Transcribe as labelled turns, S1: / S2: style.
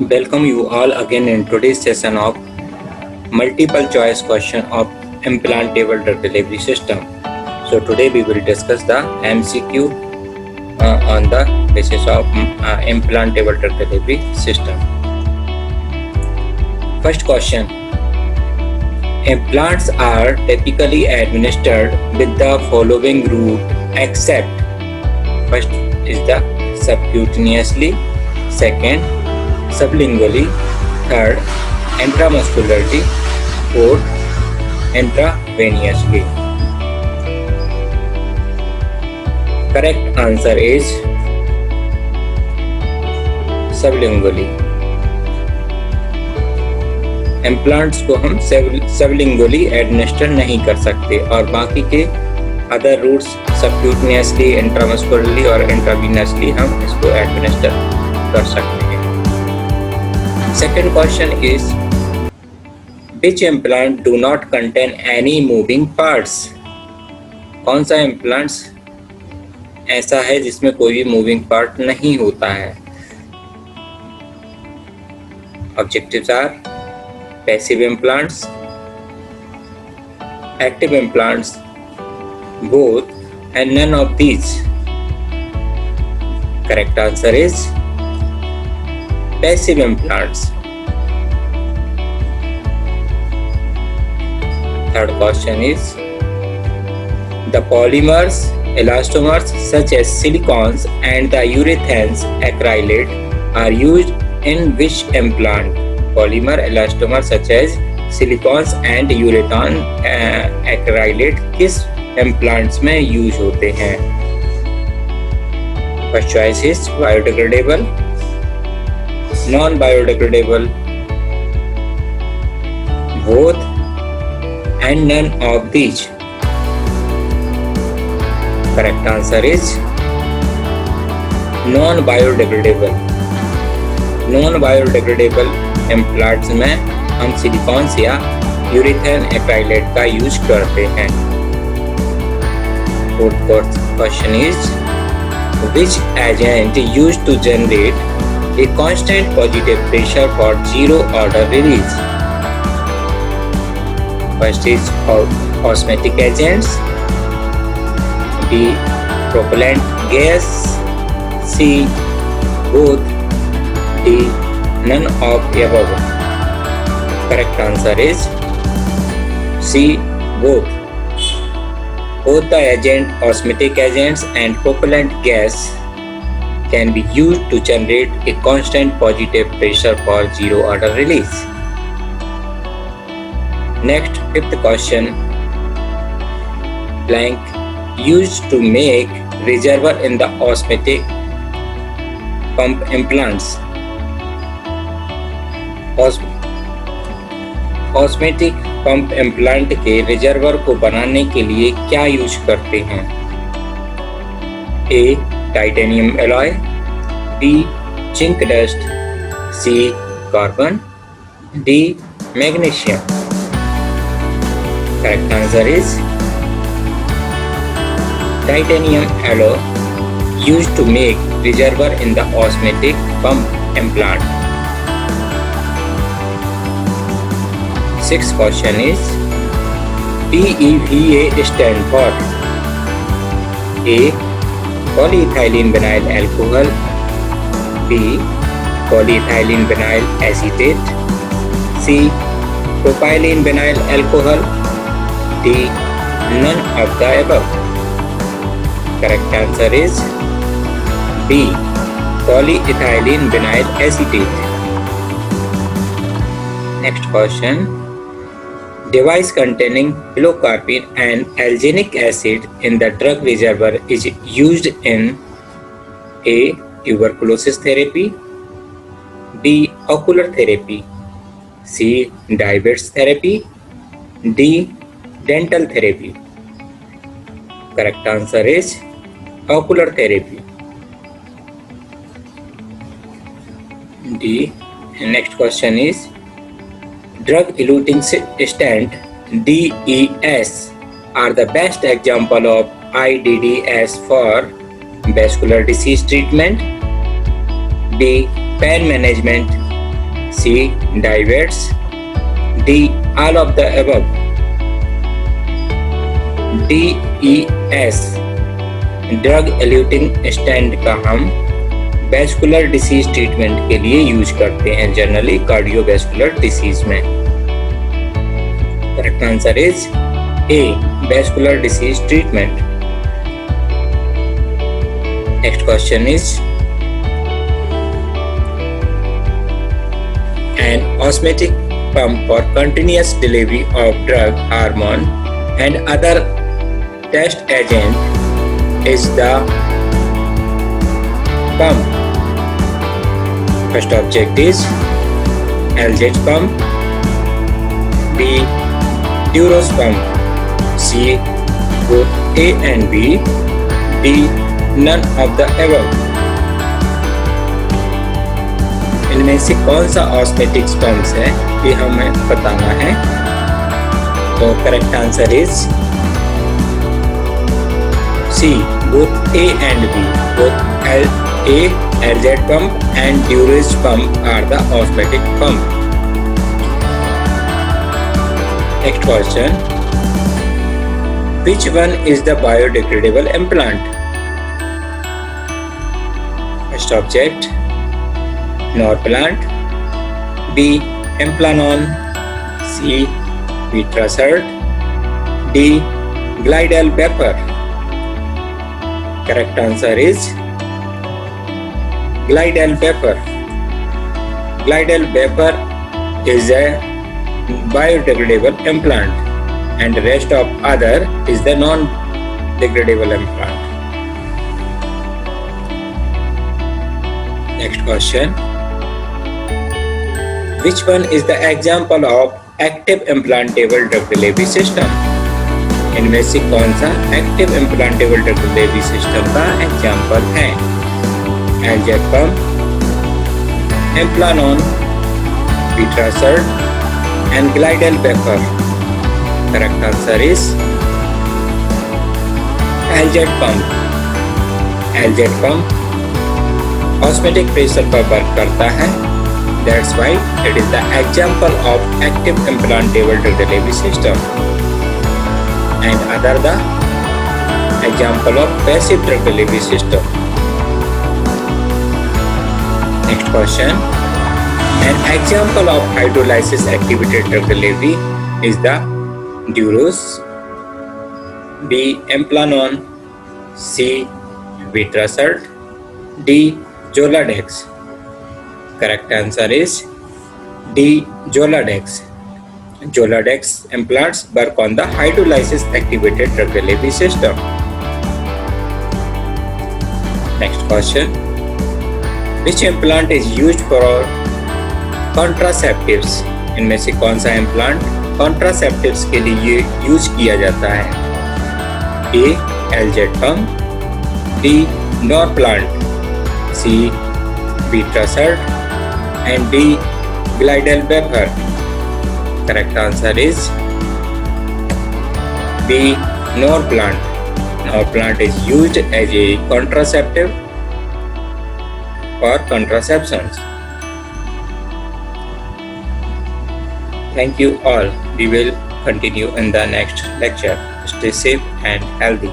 S1: Welcome you all again in today's session of multiple choice question of implantable drug delivery system. So today we will discuss the MCQ on the basis of implantable drug delivery system. First question: implants are typically administered with the following route except first is the subcutaneously, second sublingually, third intramuscularly, fourth intravenously. Correct answer is sublingually. Implants को हम sublingually administer नहीं कर सकते और बाकी के other roots सबक्यूटनियसली, intramuscularly और intravenously हम इसको एडमिनिस्टर कर सकते हैं. Second question is which implant do not contain any moving parts. कौन सा इम्प्लांट्स ऐसा है जिसमें कोई भी मूविंग पार्ट नहीं होता है. Objectives are passive implants, active implants, both, and none of these. Correct answer is passive implants. Third question is the polymers, elastomers such as silicones and the urethanes acrylate are used in which implant. Polymer elastomer such as silicones and urethane acrylate किस implants में use होते हैं. First choice is biodegradable, non biodegradable, both and none of these. Correct answer is non biodegradable. Non biodegradable implants में हम silicones या urethane acrylate का use करते हैं. Fourth question is which agent use to generate a constant positive pressure for zero order release. First is osmotic agents, B propellant gas, C both, D none of the above. Correct answer is C, both. Both the agent, osmotic agents and propellant gas can be used to generate a constant positive pressure for zero order release. Next, fifth question. Blank used to make reservoir in the osmotic pump implants. Osmotic pump implant के reservoir को बनाने के लिए क्या use करते हैं. A titanium alloy, B zinc dust, C carbon, D magnesium. Correct answer is titanium alloy used to make reservoir in the osmotic pump implant. Sixth question is PEVA stand for A. Polyethylene vinyl alcohol, B. Polyethylene vinyl acetate, C. Propylene vinyl alcohol, D. None of the above. Correct answer is B. Polyethylene vinyl acetate. Next question. Device containing pilocarpine and alginic acid in the drug reservoir is used in A. Tuberculosis therapy, B. Ocular therapy, C. Diabetes therapy, D. Dental therapy. Correct answer is ocular therapy. D. Next question is drug-eluting stent DES are the best example of IDDS for vascular disease treatment, B. Pain management, C. Divets. D. All of the above. DES drug eluting stent का हम vascular disease treatment के लिए use करते हैं generally cardiovascular disease में. Correct answer is a. Vascular disease treatment. Next question is an osmotic pump for continuous delivery of drug, hormone and other test agent is the pump. First object is LZ pump, B. Duros pump, C. both A and B, D. none of the above. इनमें से कौन सा ऑस्मेटिक्स pumps है ये हमें बताना है. तो correct answer is C. Both A and B. Both A LZ pump and Duros pump are the osmotic pump. Next question. Which one is the biodegradable implant? First object Norplant, B. Implanon, C. Vitrasert, D. Glidel vapor. Correct answer is Glidel vapor. Glidel vapor is a biodegradable implant and the rest of other is the non-degradable implant. Next question. Which one is the example of active implantable drug delivery system? इनमें से कौन सा active implantable drug delivery system का example है? LZ pump, Implanon, Vitrasert and Glidel vapor. Correct answer is LZ pump. LZ pump osmotic pressure पर work करता है. That's why it is the example of active implantable drug delivery system and other the example of passive drug delivery system. Next question. An example of hydrolysis activated drug delivery is the Duros, B. Implanon, C. Vitrasert, D. Zoladex. Correct answer is D. Zoladex. Zoladex implants work on the hydrolysis activated drug delivery system. Next question. Which implant is used for contraceptives? इनमें से कौन सा implant contraceptives के लिए use किया जाता है? A. LZ pump, D. Norplant, C. Vitrasert and D. Glidel vapor. Correct answer is B. Norplant. Norplant is used as a contraceptive for contraceptions. Thank you all. We will continue in the next lecture. Stay safe and healthy.